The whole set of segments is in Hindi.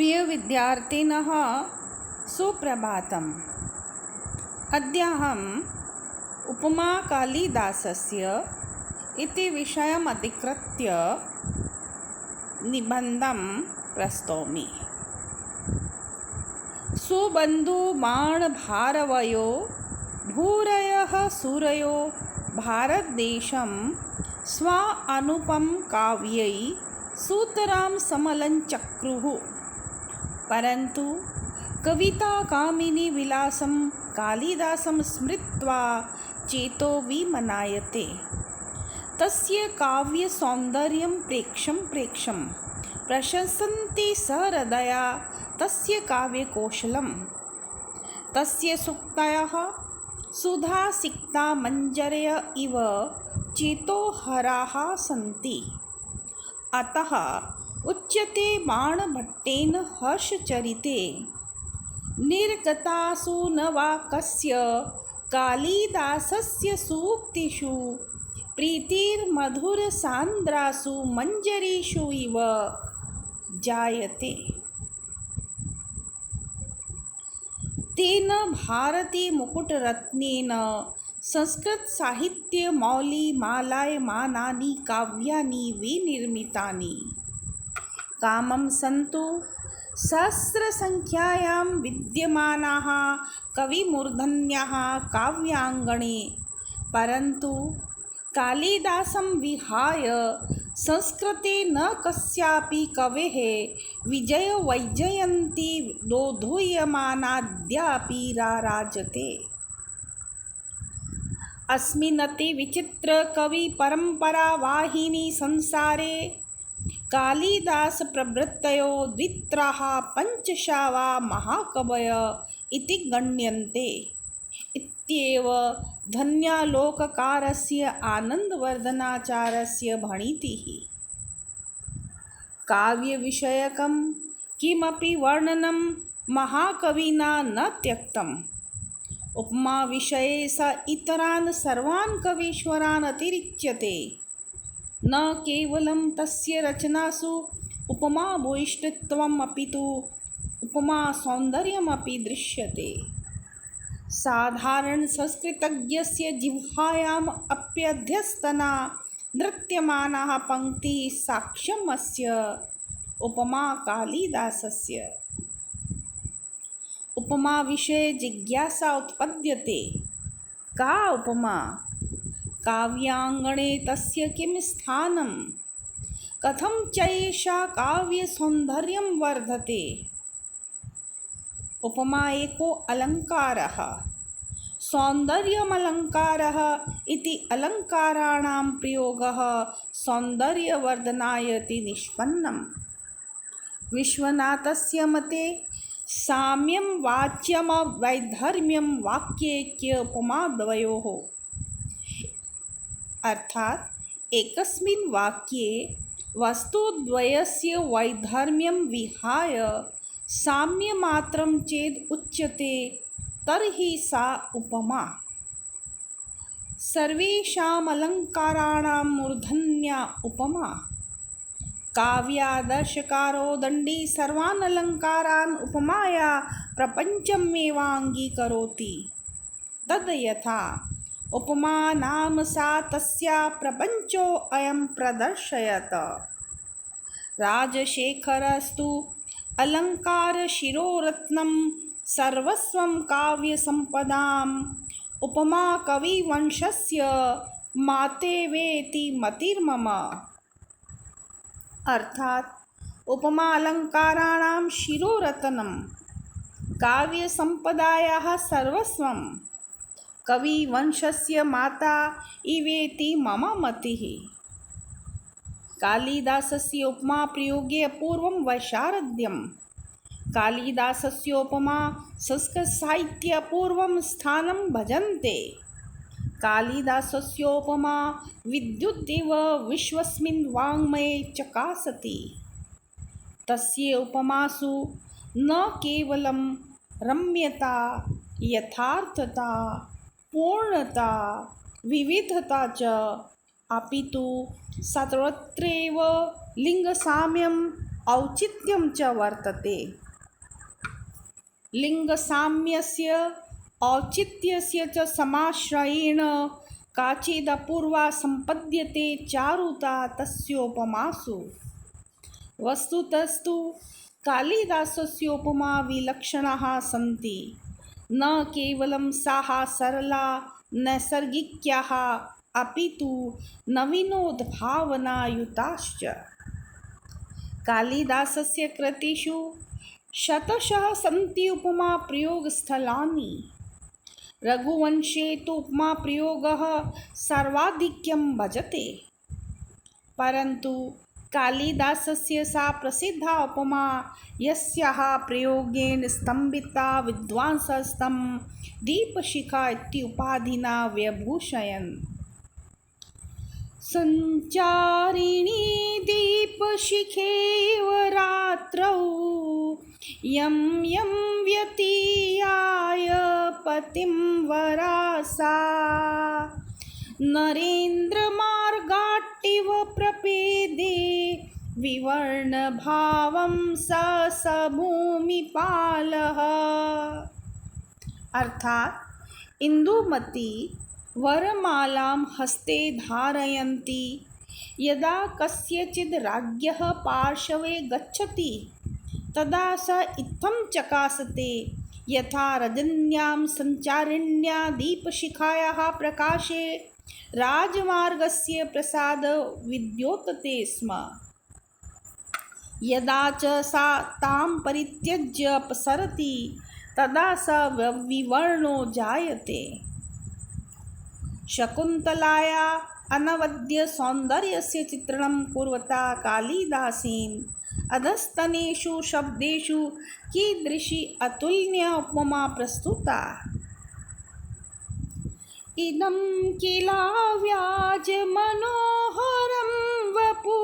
प्रिय विद्यार्थिनः सुप्रभातम्। अद्याहम् उपमा कालिदासस्य इति विषयम् अधिकृत्य निबन्धं प्रस्तौमि। सुबन्धुबाणभारवयो भूरयः सूरयो भारतदेशं स्वानुपमकाव्यै सुतरां समलञ्चक्रुः। परन्तु कविताकामिनी विलासं कालिदासं स्मृत्वा चेतो विमनायते। तस्य काव्यसौन्दर्यं प्रेक्षं प्रशंसन्ति सहृदया तस्य काव्यकौशलम्। तस्य सूक्तयः सुधासिक्ता मञ्जरय इव चेतोहराः सन्ति। अतः उच्यते बाणभट्टेन हर्षचरिते निर्गतासु न वा कस्य कालिदासस्य सूक्तिषु प्रीतिर्मधुरसान्द्रासु मञ्जरीषु इव जायते। तेन भारतीमुकुटरत्नेन संस्कृतसाहित्यमौलिमालायमानानि काव्यानि विनिर्मितानि। कामं सन्तु सहस्रसङ्ख्यायां विद्यमानाः कविमूर्धन्यः काव्याङ्गणे, परन्तु कालिदासं विहाय संस्कृते न कस्यापि कवेः विजयवैजयन्ती दोधूयमानाद्यापि राराजते। अस्मिन्नति विचित्रकविपरम्परावाहिनी संसारे कालिदासप्रभृतयो द्वित्राः पञ्चशा वा महाकवय इति गण्यन्ते इत्येव धन्यालोककारस्य आनन्दवर्धनाचार्यस्य भणितिः। काव्यविषयकं किमपि वर्णनं महाकविना न त्यक्तम्। उपमाविषये स इतरान् सर्वान् कवीश्वरान् अतिरिच्यते। न केवलं तस्य रचनासु उपमावैशिष्ट्यत्वम् अपितु उपमासौन्दर्यमपि दृश्यते। साधारणसंस्कृतज्ञस्य जिह्वायाम् अप्यध्यस्तना नृत्यमानाः पङ्क्तिः साक्ष्यमस्य उपमा कालिदासस्य। उपमाविषये जिज्ञासा उत्पद्यते। का उपमा? काव्याङ्गणे तस्य किं स्थानं? कथं चैषा काव्यसौन्दर्यं वर्धते? उपमा एको अलङ्कारः। सौन्दर्यमलङ्कारः इति अलङ्काराणां प्रयोगः सौन्दर्यवर्धनाय इति निष्पन्नम्। विश्वनाथस्य मते साम्यं वाच्यं वैधर्म्यं वाक्यैक्य उपमाद्वयोः। अर्थात् एकस्मिन् वाक्ये वस्तुद्वयस्य वैधर्म्यं विहाय साम्यमात्रं चेद् उच्यते तर्हि सा उपमा। सर्वेषामलङ्काराणां मूर्धन्या उपमा। काव्यादर्शकारो दण्डी सर्वान् अलङ्कारान् उपमाया प्रपञ्चमेवाङ्गीकरोति। तद् यथा उपमा नाम सा तस्या प्रपञ्चोऽयं प्रदर्शयत्। राजशेखरस्तु अलङ्कारशिरोरत्नं सर्वस्वं काव्यसम्पदाम् उपमा कविवंशस्य मातेवेति मतिर्मम। अर्थात् उपमा अलङ्काराणां शिरोरत्नं, काव्यसम्पदायाः सर्वस्वं, कविवंशस्य माता इवेति मम मतिः। कालिदासस्य उपमाप्रयोगे अपूर्वं वैशारद्यम्। कालिदासस्य उपमा संस्कृतसाहित्ये अपूर्वं स्थानं भजन्ते। कालिदासस्य उपमा विद्युदिव विश्वस्मिन् वाङ्मये चकासति। तस्य उपमासु न केवलं रम्यता, यथार्थता, पूर्णता, विविधता च, अपितु सर्वत्रैव लिङ्गसाम्यं, औचित्यं च वर्तते। लिङ्गसाम्यस्य औचित्यस्य च समाश्रयेण काचिदपूर्वा सम्पद्यते चारुता तस्योपमासु। वस्तुतस्तु कालिदासस्योपमा विलक्षणाः सन्ति। न केवलं साः सरला नैसर्गिक्याः अपितु नवीनोद्भावनायुताश्च। कालिदासस्य कृतिषु शतशः सन्ति उपमा प्रयोगस्थलानि। रघुवंशे तु उपमा प्रयोगः सर्वाधिक्यं भजते, परन्तु कालिदासस्य सा प्रसिद्धा उपमा यस्याः प्रयोगेन स्तम्भिता विद्वांसस्तं दीपशिखा इत्युपाधिना व्यभूषयन्। सञ्चारिणी दीपशिखेव रात्रौ यं यं व्यतीयाय पतिं वरा सा। नरेन्द्रमार्गाट्टिव प्रपेदे विवर्णभावं स भूमिपालः। अर्थात इंदुमती वरमालां हस्ते धारयन्ती यदा कस्यचिद् राज्ञः पार्श्वे गच्छति तदा स इत्थं चकासते यथा रजन्यां सञ्चारिण्या दीपशिखायाः प्रकाशे राजमार्गस्य प्रसाद विद्योतते स्म। यदा च सा तां परित्यज्य अपसरति तदा स विवर्णो जायते। शकुन्तलाया अनवद्य सौन्दर्यस्य चित्रणं कुर्वता कालिदासेन अधस्तनेषु शब्देषु कीदृशी अतुलनीया उपमा प्रस्तुता। इदं किलाव्याजमनोहरं वपु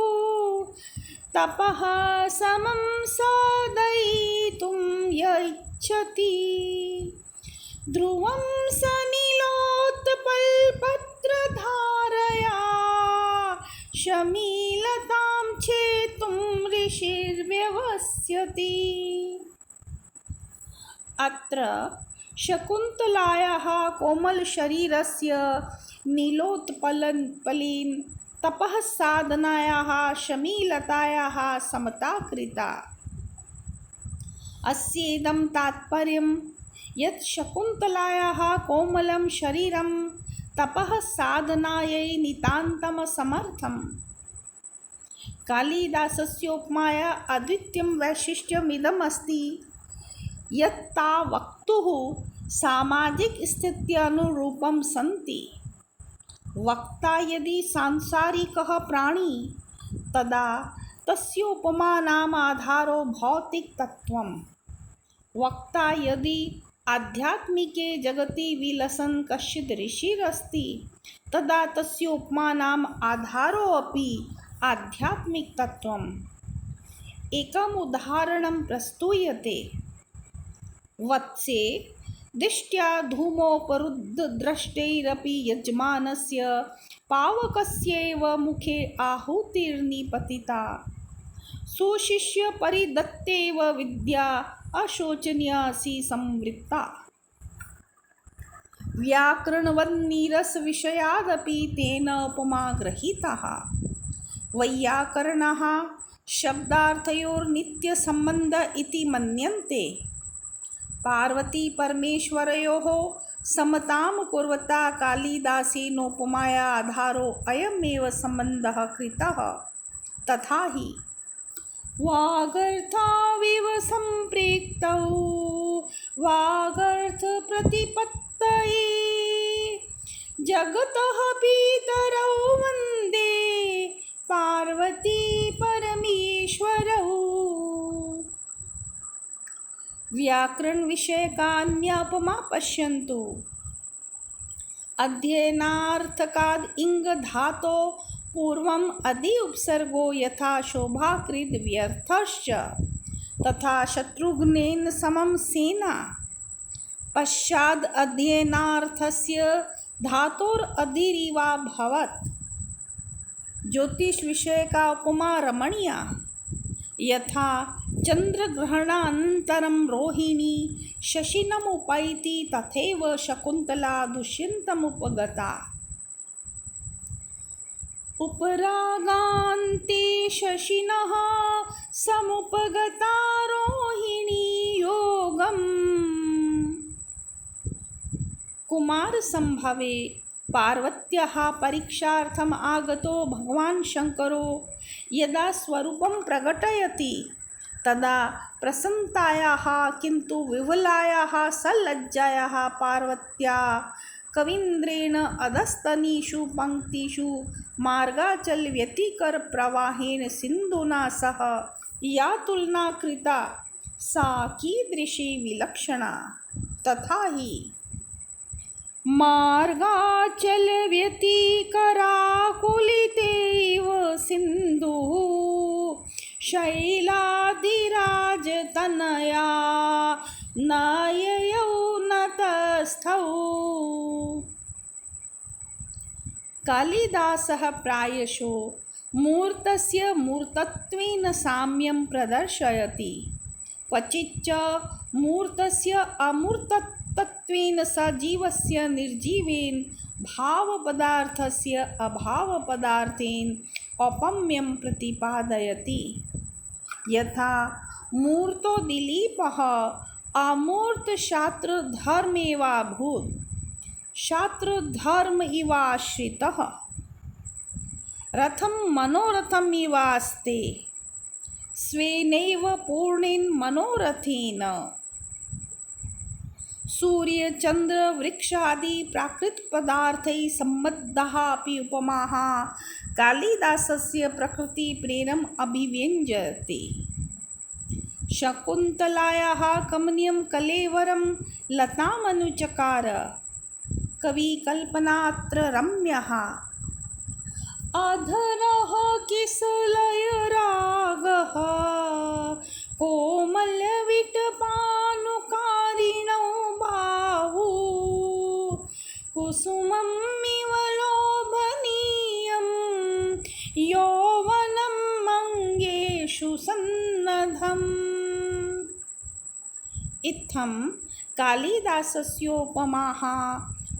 तपः समं साधयितुं य इच्छति। ध्रुवं सनिलोत्पलपत्रधारया शमीलतां छेतुं ऋषिर्व्यवस्यति। अत्र शकुन्तलायाः कोमलशरीरस्य नीलोत्पलेन तपः साधनायाः शमीलतायाः समता कृता। अस्येदं तात्पर्यं यत् शकुन्तलायाः कोमलं शरीरं तपः साधनायै नितान्तं समर्थम्। कालिदासस्योपमाया अद्वितीयं वैशिष्ट्यमिदम् अस्ति यत् ता वक्तुः सामाजिकस्थित्यनुरूपं सन्ति। वक्ता यदि सांसारिकः प्राणी तदा तस्योपमानाम् आधारो भौतिकतत्त्वम्। वक्ता यदि आध्यात्मिके जगति विलसन् कश्चित् ऋषिरस्ति तदा तस्योपमानाम् आधारो अपि आध्यात्मिकतत्त्वम्। एकम् उदाहरणं प्रस्तूयते। वत्से दिष्ट्या धूमोपरुद्धदृष्टैरपि यजमानस्य पावकस्यैव मुखे आहुतिर्निपतिता। सुशिष्यपरिदत्तेव विद्या अशोचनीयासि संवृत्ता। व्याकरणवन्नीरसविषयादपि तेन उपमा गृहीताः। वैयाकरणाः शब्दार्थयोर्नित्यसम्बन्ध इति मन्यन्ते। पार्वतीपरमेश्वरयोः समतां कुर्वता कालिदासेनोपमाया आधारो अयमेव सम्बन्धः कृतः। तथा हि वागर्थाविव सम्पृक्तौ वागर्थप्रतिपत्तये जगतः पितरौ वन्दे पार्वती परमेश्वरौ। व्याकरण विषयकान्योपमा पश्यन्तु। अध्ययनार्थकाद् इङ् धातो पूर्वम् अधि उपसर्गो यथा शोभाकृद् व्यर्थश्च तथा शत्रुघ्नेन समं सेना। पश्चाद् अध्ययनार्थस्य धातोरधिरिवाभवत्। ज्योतिष विषय का उपमा रमणीया। यथा चन्द्रग्रहणानन्तरं रोहिणी शशिनमुपैति तथैव शकुन्तला दुष्यन्तमुपगता। उपरागान्ते शशिनः समुपगता रोहिणी योगम्। कुमारसम्भवे पार्वत्याः परीक्षार्थम् आगतो भगवान् शङ्करो यदा स्वरूपं प्रकटयति तदा प्रसन्नतायाः किन्तु विवलायाः सल्लज्जायाः पार्वत्या कवीन्द्रेण अधस्तनीषु पङ्क्तिषु मार्गाचलव्यतिकरप्रवाहेण सिन्धुना सह या तुलना कृता सा कीदृशी विलक्षणा। तथा हि मार्गाचलव्यतिकराकुलितेव सिन्धुः शैलाधिराजतनया न ययौ न तस्थौ। कालिदासः प्रायशो मूर्तस्य मूर्तत्वेन साम्यं प्रदर्शयति, क्वचिच्च मूर्तस्य अमूर्तत्वेन सजीवस्य निर्जीवेन भावपदार्थस्य अभावपदार्थेन औपम्यं प्रतिपादयति। यथा मूर्तो दिलीपः अमूर्तशास्त्रधर्मेवाभूत् शास्त्रधर्म इवाश्रितः रथं मनोरथमिवास्ते स्वेनैव पूर्णेन मनोरथेन। सूर्यचन्द्रवृक्षादि प्राकृतपदार्थैः सम्बद्धाः अपि उपमाः कालिदासस्य प्रकृतिप्रेरणम् अभिव्यञ्जयति। शकुन्तलायाः कमनीयं कलेवरं लतामनुचकार कविकल्पनात्र रम्यः। अधरः किसलयरागः कोमलविटपानुकारिणौ बाहु कुसुममिव लोभनीयं यौवनं अङ्गेषु सन्नद्धम्। इत्थं कालिदासस्योपमाः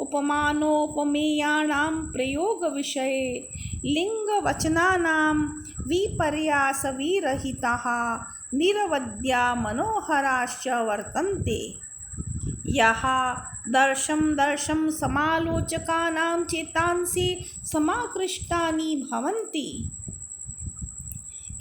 उपमानोपमेयाणां प्रयोगविषये लिङ्गवचनानां विपर्यासविरहिताः निरवध्या मनोहराश्च वर्तन्ते, याः दर्शं समालोचकानां चेतांसि समाकृष्टानि भवन्ति।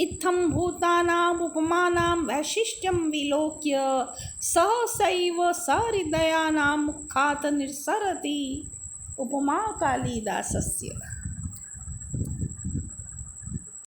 इत्थं भूतानाम् उपमानां वैशिष्ट्यं विलोक्य सहसैव सहृदयानां मुखात् निस्सरति उपमा कालिदासस्य।